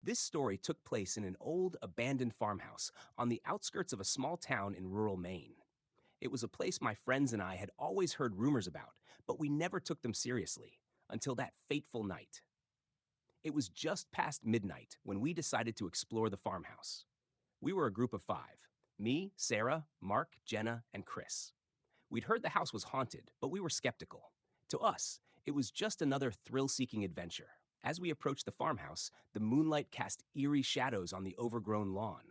This story took place in an old, abandoned farmhouse on the outskirts of a small town in rural Maine. It was a place my friends and I had always heard rumors about, but we never took them seriously until that fateful night. It was just past midnight when we decided to explore the farmhouse. We were a group of five: me, Sarah, Mark, Jenna, and Chris. We'd heard the house was haunted, but we were skeptical. To us, it was just another thrill seeking adventure. As we approached the farmhouse, the moonlight cast eerie shadows on the overgrown lawn.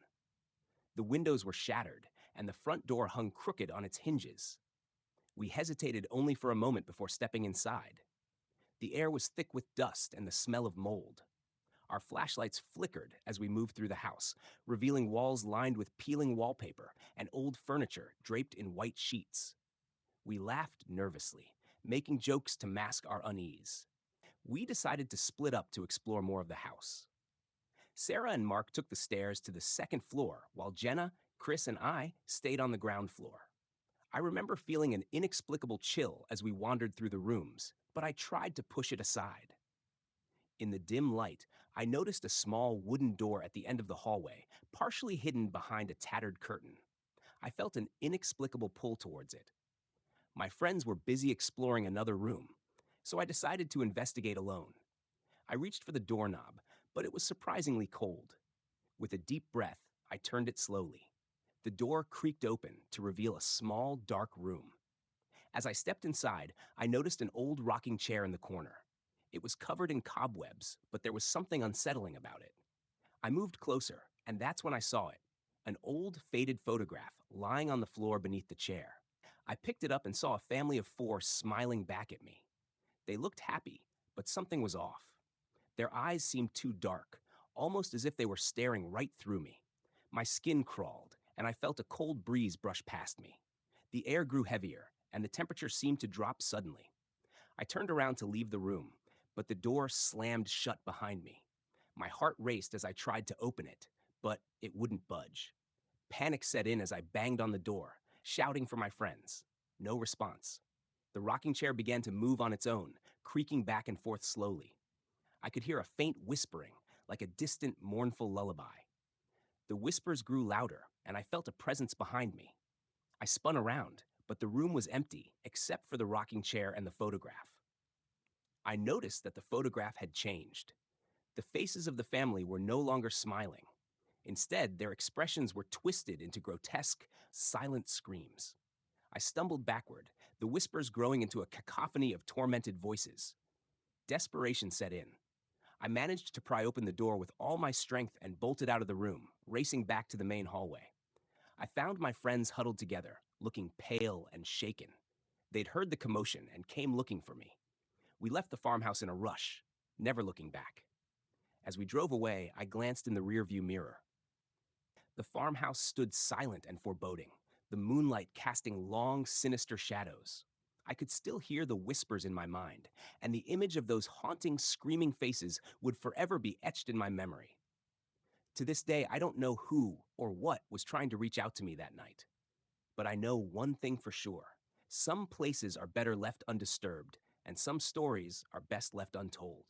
The windows were shattered, and the front door hung crooked on its hinges. We hesitated only for a moment before stepping inside. The air was thick with dust and the smell of mold. Our flashlights flickered as we moved through the house, revealing walls lined with peeling wallpaper and old furniture draped in white sheets. We laughed nervously, making jokes to mask our unease. We decided to split up to explore more of the house. Sarah and Mark took the stairs to the second floor, while Jenna, Chris, and I stayed on the ground floor. I remember feeling an inexplicable chill as we wandered through the rooms, but I tried to push it aside. In the dim light, I noticed a small wooden door at the end of the hallway, partially hidden behind a tattered curtain. I felt an inexplicable pull towards it. My friends were busy exploring another room, so I decided to investigate alone. I reached for the doorknob, but it was surprisingly cold. With a deep breath, I turned it slowly. The door creaked open to reveal a small, dark room. As I stepped inside, I noticed an old rocking chair in the corner. It was covered in cobwebs, but there was something unsettling about it. I moved closer, and that's when I saw it: an old, faded photograph lying on the floor beneath the chair. I picked it up and saw a family of four smiling back at me. They looked happy, but something was off. Their eyes seemed too dark, almost as if they were staring right through me. My skin crawled, and I felt a cold breeze brush past me. The air grew heavier, and the temperature seemed to drop suddenly. I turned around to leave the room, but the door slammed shut behind me. My heart raced as I tried to open it, but it wouldn't budge. Panic set in as I banged on the door, shouting for my friends. No response. The rocking chair began to move on its own, creaking back and forth slowly. I could hear a faint whispering, like a distant, mournful lullaby. The whispers grew louder, and I felt a presence behind me. I spun around, but the room was empty, except for the rocking chair and the photograph. I noticed that the photograph had changed. The faces of the family were no longer smiling. Instead, their expressions were twisted into grotesque, silent screams. I stumbled backward, the whispers growing into a cacophony of tormented voices. Desperation set in. I managed to pry open the door with all my strength and bolted out of the room, racing back to the main hallway. I found my friends huddled together, looking pale and shaken. They'd heard the commotion and came looking for me. We left the farmhouse in a rush, never looking back. As we drove away, I glanced in the rearview mirror. The farmhouse stood silent and foreboding, the moonlight casting long, sinister shadows. I could still hear the whispers in my mind, and the image of those haunting, screaming faces would forever be etched in my memory. To this day, I don't know who or what was trying to reach out to me that night. But I know one thing for sure: some places are better left undisturbed, and some stories are best left untold.